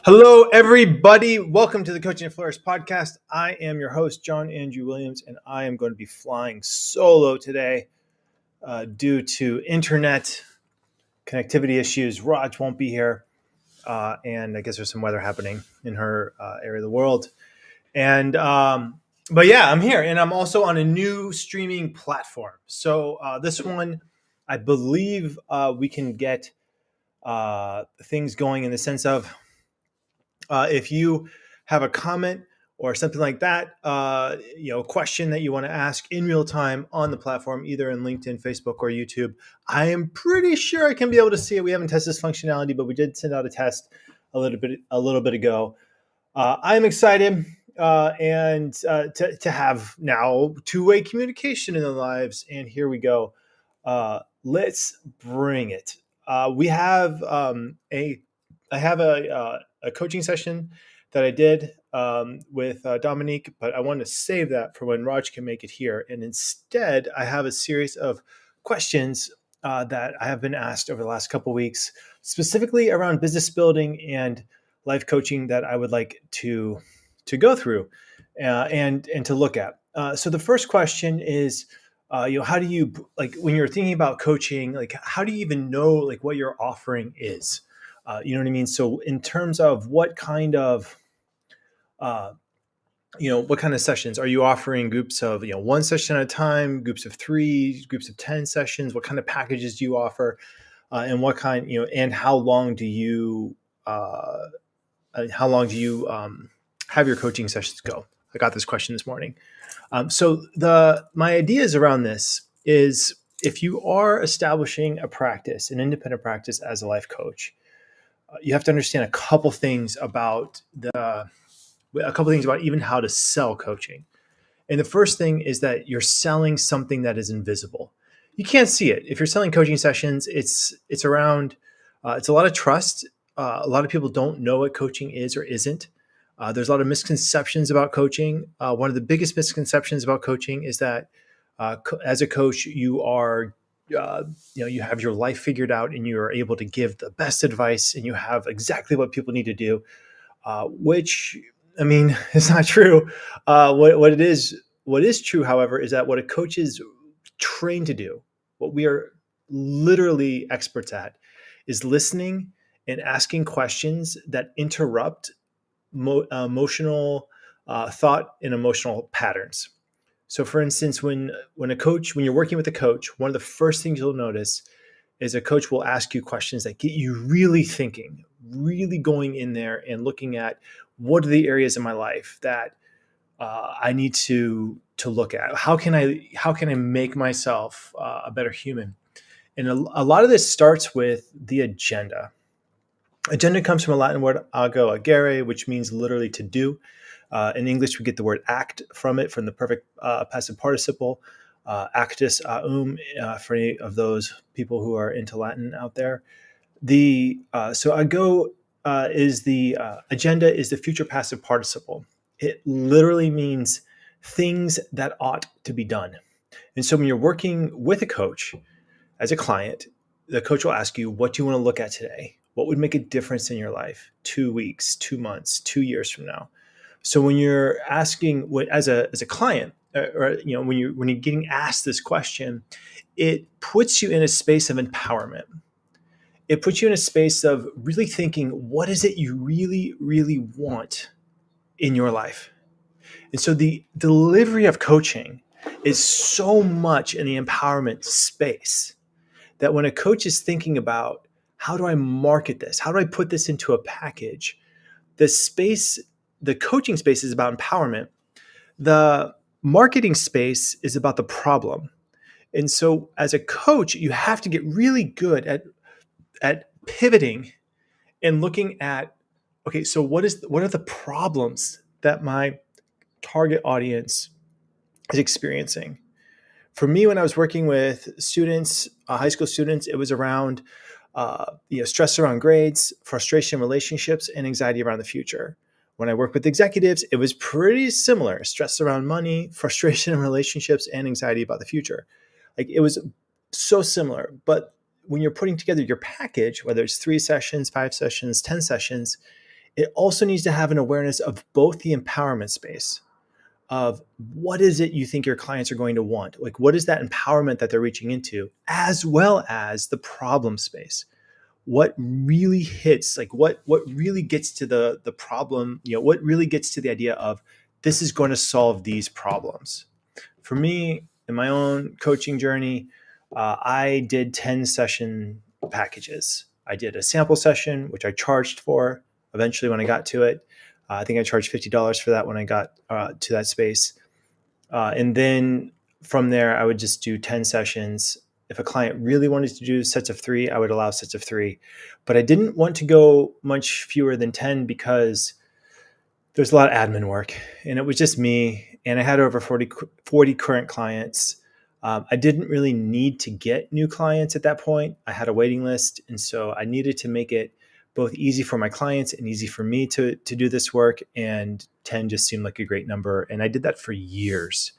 Hello, everybody. Welcome to the Coaching and Flourish podcast. I am your host, John Andrew Williams, and I am going to be flying solo today due to internet connectivity issues. Raj won't be here, and I guess there's some weather happening in her area of the world. But yeah, I'm here, and I'm also on a new streaming platform. So this one, I believe we can get things going in the sense of if you have a comment or something like that, a question that you want to ask in real time on the platform, either in LinkedIn, Facebook, or YouTube, I am pretty sure I can be able to see it. We haven't tested this functionality, but we did send out a test a little bit ago. I'm excited to have now two-way communication in their lives, and here we go. Let's bring it. I have a coaching session that I did with Dominique, but I want to save that for when Raj can make it here. And instead, I have a series of questions that I have been asked over the last couple of weeks, specifically around business building and life coaching that I would like to go through and to look at. So the first question is, how do you, when you're thinking about coaching, how do you even know what your offering is? You know what I mean? So in terms of what kind of sessions are you offering? Groups of one session at a time, groups of 3, groups of 10 sessions? What kind of packages do you offer, and what kind and how long do you have your coaching sessions go? I got this question this morning. So my ideas around this is, if you are establishing a practice, an independent practice as a life coach, you have to understand a couple things about even how to sell coaching. And the first thing is that you're selling something that is invisible. You can't see it. If you're selling coaching sessions, it's around, it's a lot of trust. A lot of people don't know what coaching is or isn't. There's a lot of misconceptions about coaching. One of the biggest misconceptions about coaching is that as a coach, you are you have your life figured out and you are able to give the best advice and you have exactly what people need to do, which, I mean, it's not true. What is true, however, is that what a coach is trained to do, what we are literally experts at, is listening and asking questions that interrupt emotional thought and emotional patterns. So for instance, when you're working with a coach, one of the first things you'll notice is a coach will ask you questions that get you really thinking, really going in there and looking at, what are the areas in my life that I need to look at? How can I make myself a better human? And a lot of this starts with the agenda. Agenda comes from a Latin word ago agere, which means literally to do. In English, we get the word act from the perfect passive participle, actus for any of those people who are into Latin out there. So ago is the agenda is the future passive participle. It literally means things that ought to be done. And so when you're working with a coach as a client, the coach will ask you, what do you want to look at today? What would make a difference in your life 2 weeks, 2 months, 2 years from now? So when you're asking as a client, or when you're getting asked this question, it puts you in a space of empowerment. It puts you in a space of really thinking, what is it you really, really want in your life? And so the delivery of coaching is so much in the empowerment space that when a coach is thinking about, how do I market this? How do I put this into a package? The coaching space is about empowerment. The marketing space is about the problem. And so as a coach, you have to get really good at pivoting and looking at, okay, so what are the problems that my target audience is experiencing? For me, when I was working with students, high school students, it was around stress around grades, frustration in relationships, and anxiety around the future. When I worked with executives, it was pretty similar: stress around money, frustration in relationships, and anxiety about the future. It was so similar. But when you're putting together your package, whether it's 3 sessions, 5 sessions, 10 sessions, it also needs to have an awareness of both the empowerment space of what is it you think your clients are going to want? Like, what is that empowerment that they're reaching into, as well as the problem space? What really hits, like what really gets to the problem, what really gets to the idea of this is going to solve these problems. For me, in my own coaching journey, I did 10 session packages. I did a sample session, which I charged for eventually when I got to it. I think I charged $50 for that when I got to that space. And then from there, I would just do 10 sessions. If a client really wanted to do sets of 3, I would allow sets of 3. But I didn't want to go much fewer than 10 because there's a lot of admin work. And it was just me. And I had over 40 current clients. I didn't really need to get new clients at that point. I had a waiting list. And so I needed to make it both easy for my clients and easy for me to do this work. And 10 just seemed like a great number. And I did that for years.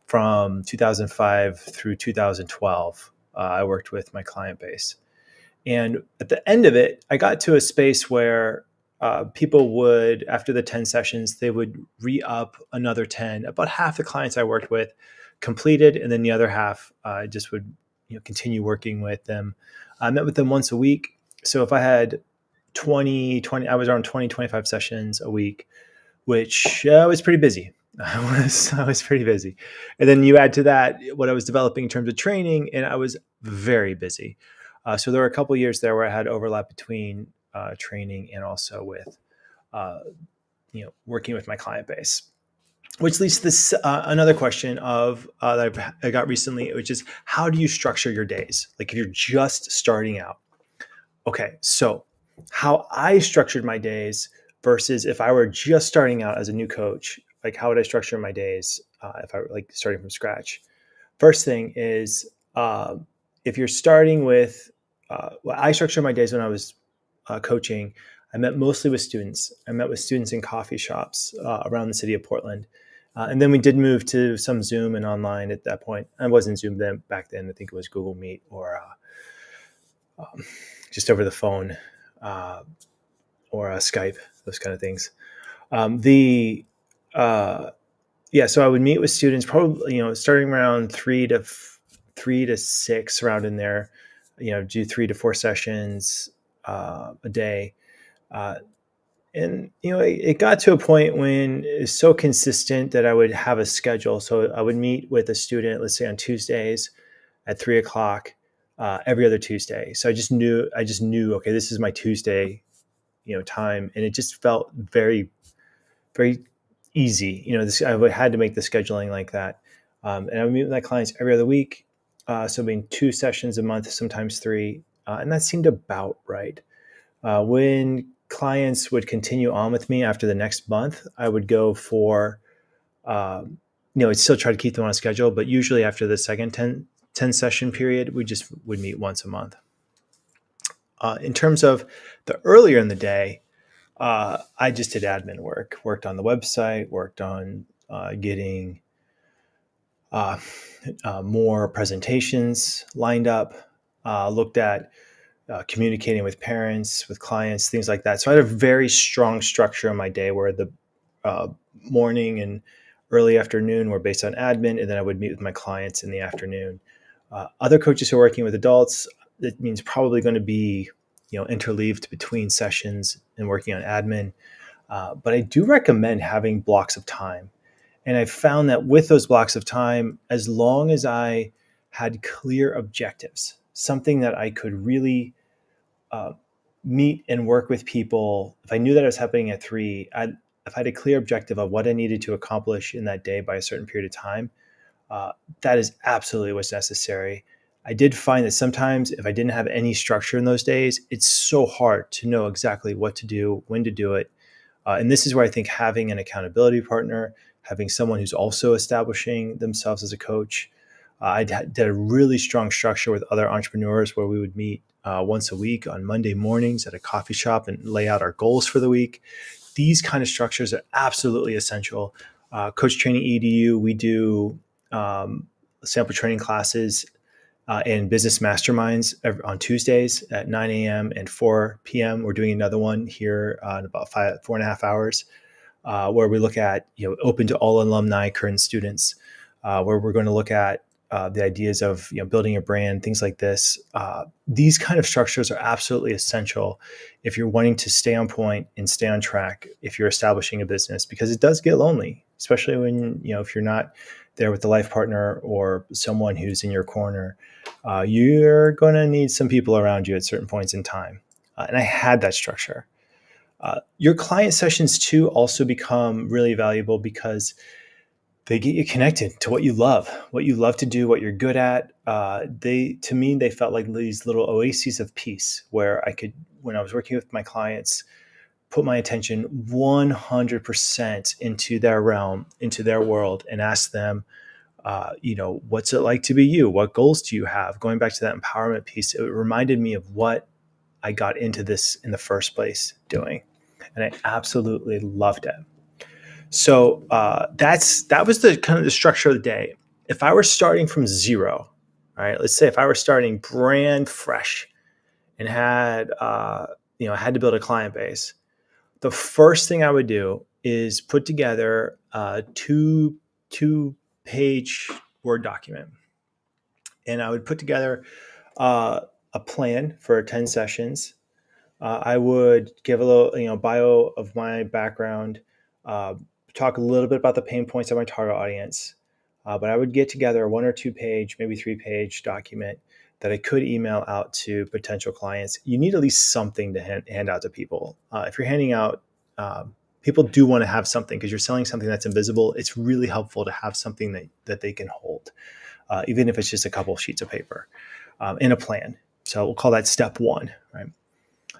From 2005 through 2012, I worked with my client base. And at the end of it, I got to a space where people would, after the 10 sessions, they would re-up another 10. About half the clients I worked with completed, and then the other half I just would continue working with them. I met with them once a week. So if I had 20, I was around 20, 25 sessions a week, which was pretty busy. I was pretty busy. And then you add to that what I was developing in terms of training, and I was very busy. So there were a couple of years there where I had overlap between training and also with working with my client base. Which leads to this another question of that I got recently, which is how do you structure your days? Like if you're just starting out. Okay, so how I structured my days versus if I were just starting out as a new coach, like how would I structure my days if I were like starting from scratch? First thing is if you're starting with, I structured my days when I was coaching. I met mostly with students. I met with students in coffee shops around the city of Portland. And then we did move to some Zoom and online at that point. I wasn't Zoom then back then. I think it was Google Meet or just over the phone or Skype, those kind of things. So I would meet with students probably, starting around 3 to 6 around in there, do 3 to 4 sessions a day. And it got to a point when it's so consistent that I would have a schedule. So I would meet with a student, let's say on Tuesdays at 3:00 every other Tuesday. So I just knew, okay, this is my Tuesday, time, and it just felt very, very easy. I had to make the scheduling like that, and I would meet with my clients every other week. So being 2 sessions a month, sometimes 3, and that seemed about right. When clients would continue on with me after the next month, I would go for, I'd still try to keep them on a schedule, but usually after the second 10 session period, we just would meet once a month. In terms of the earlier in the day, I just did admin work, worked on the website, worked on getting more presentations lined up, looked at communicating with parents, with clients, things like that. So I had a very strong structure in my day where the morning and early afternoon were based on admin, and then I would meet with my clients in the afternoon. Other coaches who are working with adults, it means probably going to be interleaved between sessions and working on admin. But I do recommend having blocks of time. And I found that with those blocks of time, as long as I had clear objectives, something that I could really meet and work with people, if I knew that it was happening at 3, if I had a clear objective of what I needed to accomplish in that day by a certain period of time, that is absolutely what's necessary. I did find that sometimes if I didn't have any structure in those days, it's so hard to know exactly what to do, when to do it. And this is where I think having an accountability partner, having someone who's also establishing themselves as a coach. I did a really strong structure with other entrepreneurs where we would meet once a week on Monday mornings at a coffee shop and lay out our goals for the week. These kind of structures are absolutely essential. Coach Training EDU, we do sample training classes and business masterminds on Tuesdays at 9 a.m. and 4 p.m. We're doing another one here in about 4.5 hours, where we look at, open to all alumni, current students, where we're going to look at the ideas of building a brand, things like this. These kind of structures are absolutely essential if you're wanting to stay on point and stay on track if you're establishing a business, because it does get lonely, especially when if you're not there with the life partner or someone who's in your corner. You're going to need some people around you at certain points in time, and I had that structure. Your client sessions too also become really valuable because they get you connected to what you love to do, what you're good at. To me, they felt like these little oases of peace where I could, when I was working with my clients, put my attention 100% into their realm, into their world, and ask them, what's it like to be you? What goals do you have? Going back to that empowerment piece, it reminded me of what I got into this in the first place doing. And I absolutely loved it. So that was the kind of the structure of the day. If I were starting from zero, all right, let's say if I were starting brand fresh and had I had to build a client base, the first thing I would do is put together a two page Word document, and I would put together a plan for 10 sessions. I would give a little, bio of my background, uh, talk a little bit about the pain points of my target audience. But I would get together a 1 or 2 page, maybe 3 page document that I could email out to potential clients. You need at least something to hand out to people. If you're handing out, people do want to have something because you're selling something that's invisible. It's really helpful to have something that they can hold, even if it's just a couple of sheets of paper, in a plan. So we'll call that step one, right?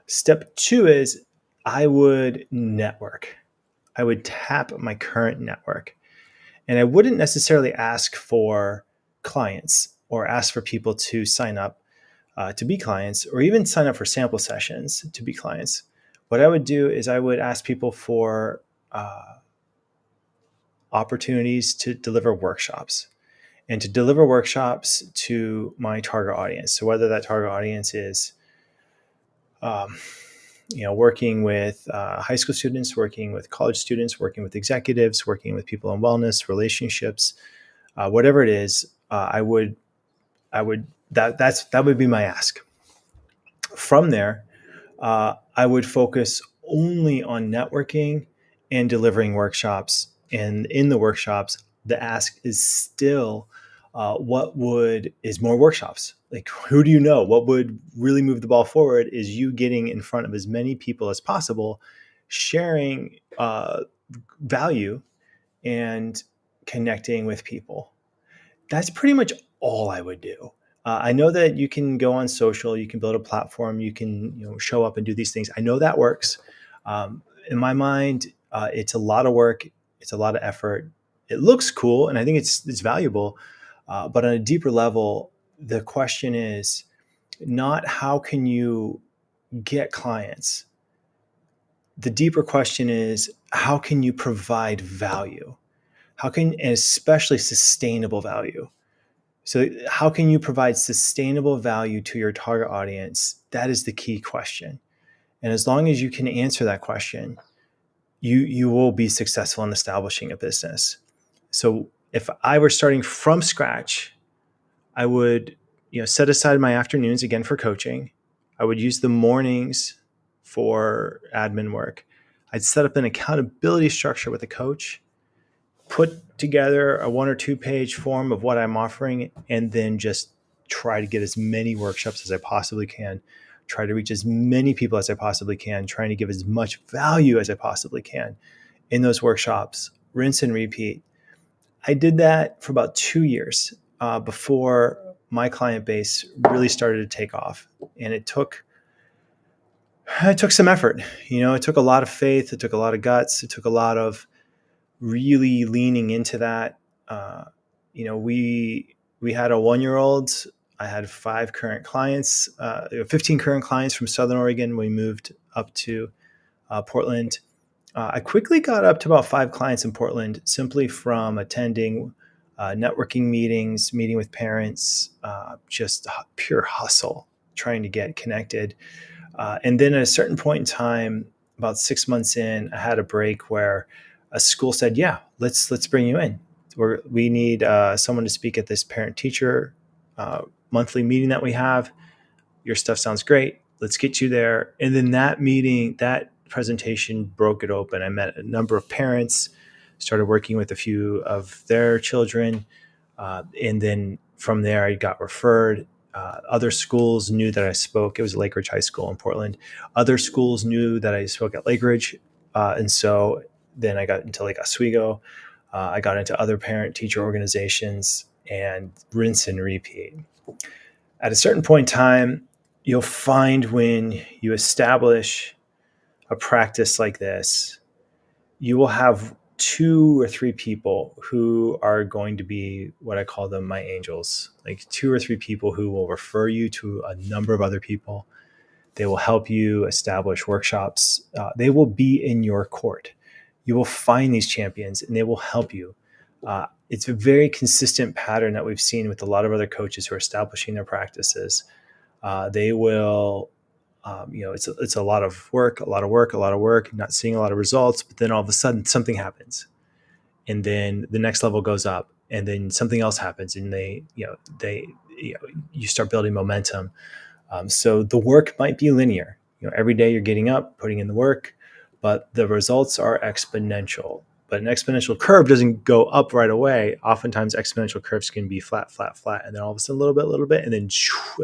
Step two is I would network. I would tap my current network. And I wouldn't necessarily ask for clients or ask for people to sign up to be clients, or even sign up for sample sessions to be clients. What I would do is I would ask people for opportunities to deliver workshops, and to deliver workshops to my target audience. So whether that target audience is working with high school students, working with college students, working with executives, working with people in wellness, relationships, whatever it is, that would be my ask. From there, I would focus only on networking and delivering workshops. And in the workshops, the ask is still, is more workshops? Like, who do you know? What would really move the ball forward is you getting in front of as many people as possible, sharing value and connecting with people. That's pretty much all I would do. I know that you can go on social, you can build a platform, you can show up and do these things. I know that works. In my mind, it's a lot of work, it's a lot of effort. It looks cool, and I think it's valuable. But on a deeper level, the question is not how can you get clients. The deeper question is how can you provide value? And especially sustainable value. So how can you provide sustainable value to your target audience? That is the key question. And as long as you can answer that question, you will be successful in establishing a business. So if I were starting from scratch, I would set aside my afternoons again for coaching. I would use the mornings for admin work. I'd set up an accountability structure with a coach, put together a 1 or 2 page form of what I'm offering, and then just try to get as many workshops as I possibly can, try to reach as many people as I possibly can, trying to give as much value as I possibly can in those workshops, rinse and repeat. I did that for about 2 years before my client base really started to take off. And it took some effort. It took a lot of faith. It took a lot of guts. It took a lot of really leaning into that. We had a 1-year-old. I had 5 current clients, 15 current clients from Southern Oregon. We moved up to Portland. I quickly got up to about 5 clients in Portland simply from attending networking meetings, meeting with parents, just pure hustle, trying to get connected. And then at a certain point in time, about 6 months in, I had a break where a school said, "Yeah, let's bring you in. We need someone to speak at this parent-teacher monthly meeting that we have. Your stuff sounds great. Let's get you there." And then that meeting, that presentation broke it open. I met a number of parents, started working with a few of their children. And then from there, I got referred. Other schools knew that I spoke. It was Lake Ridge High School in Portland. Other schools knew that I spoke at Lake Ridge. And so then I got into Lake Oswego. I got into other parent-teacher organizations, and rinse and repeat. At a certain point in time, you'll find when you establish a practice like this, you will have 2 or 3 people who are going to be what I call them my angels, like 2 or 3 people who will refer you to a number of other people. They will help you establish workshops. They will be in your court. You will find these champions and they will help you. It's a very consistent pattern that we've seen with a lot of other coaches who are establishing their practices. They will, it's a lot of work, not seeing a lot of results, but then all of a sudden something happens, and then the next level goes up, and then something else happens, and you start building momentum. So the work might be linear. Every day you're getting up, putting in the work, but the results are exponential. But an exponential curve doesn't go up right away. Oftentimes exponential curves can be flat, and then all of a sudden a little bit, and then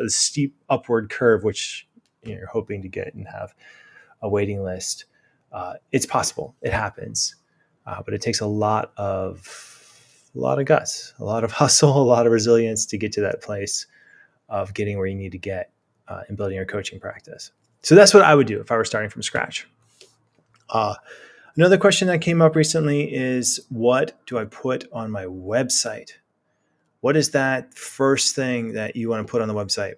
a steep upward curve, which you're hoping to get and have a waiting list. It's possible. It happens. But it takes a lot of guts, a lot of hustle, a lot of resilience to get to that place of getting where you need to get in building your coaching practice. So that's what I would do if I were starting from scratch. Another question that came up recently is, what do I put on my website? What is that first thing that you want to put on the website,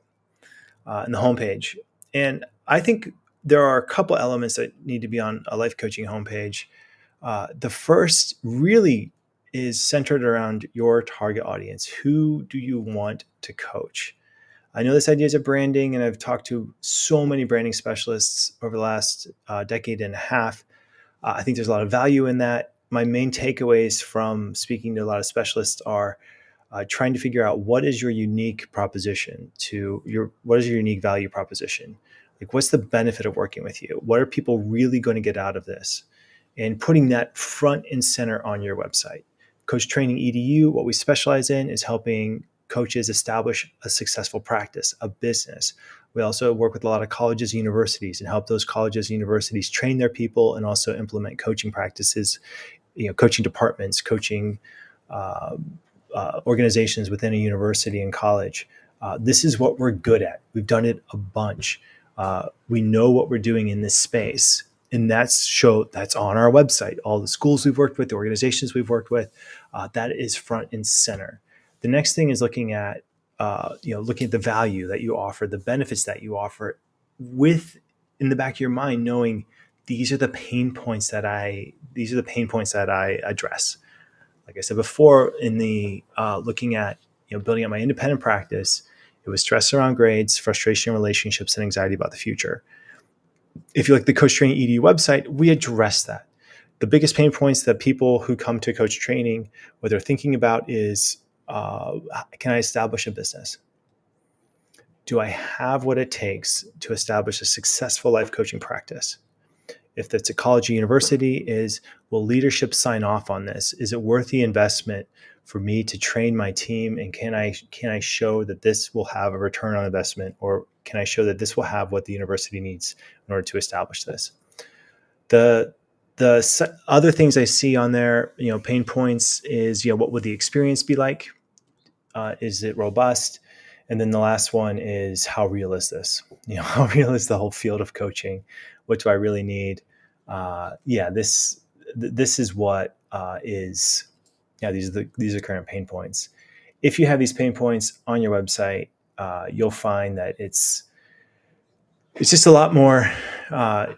in the homepage? And I think there are a couple elements that need to be on a life coaching homepage. The first really is centered around your target audience. Who do you want to coach? I know this idea is of branding, and I've talked to so many branding specialists over the last decade and a half. I think there's a lot of value in that. My main takeaways from speaking to a lot of specialists are trying to figure out what is your unique proposition what is your unique value proposition? Like, what's the benefit of working with you? What are people really going to get out of this? And putting that front and center on your website. Coach Training EDU, what we specialize in is helping coaches establish a successful practice, a business. We also work with a lot of colleges and universities and help those colleges and universities train their people and also implement coaching practices, coaching departments, coaching organizations within a university and college. This is what we're good at. We've done it a bunch. We know what we're doing in this space. And that's on our website. All the schools we've worked with, the organizations we've worked with, that is front and center. The next thing is looking at the value that you offer, the benefits that you offer, with in the back of your mind knowing these are the pain points that I address. Like I said before, in the looking at building up my independent practice, it was stress around grades, frustration in relationships, and anxiety about the future. If you look at the Coach Training EDU website, we address that. The biggest pain points that people who come to Coach Training, what they're thinking about is, can I establish a business? Do I have what it takes to establish a successful life coaching practice? If it's a college or university, will leadership sign off on this? Is it worth the investment for me to train my team? And can I show that this will have a return on investment, or can I show that this will have what the university needs in order to establish this? The other things I see on there, pain points is, what would the experience be like? Is it robust? And then the last one is, how real is this? How real is the whole field of coaching? What do I really need? This is what is. These are current pain points. If you have these pain points on your website, you'll find that it's just a lot more.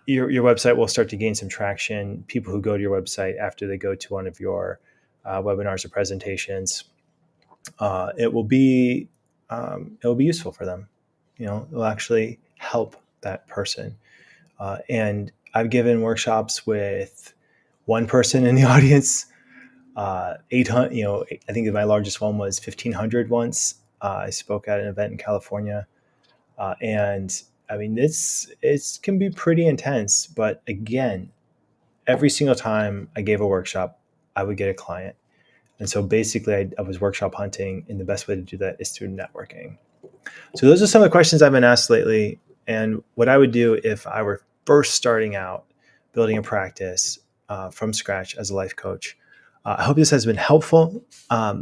Your website will start to gain some traction. People who go to your website after they go to one of your webinars or presentations, it will be useful for them. It'll actually help that person. And I've given workshops with one person in the audience, 800. I think my largest one was 1,500 once. I spoke at an event in California, and I mean, it can be pretty intense. But again, every single time I gave a workshop, I would get a client. And so basically, I was workshop hunting, and the best way to do that is through networking. So those are some of the questions I've been asked lately. And what I would do if I were first starting out building a practice from scratch as a life coach. I hope this has been helpful.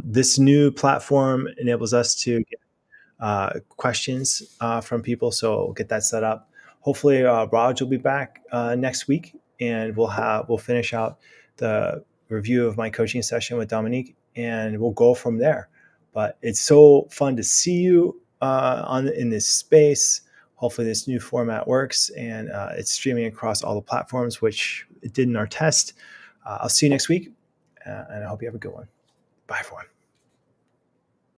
This new platform enables us to get questions from people, so we'll get that set up. Hopefully, Raj will be back next week, and we'll finish out the review of my coaching session with Dominique, and we'll go from there. But it's so fun to see you in this space. Hopefully, this new format works, and it's streaming across all the platforms, which it did in our test. I'll see you next week, and I hope you have a good one. Bye, everyone.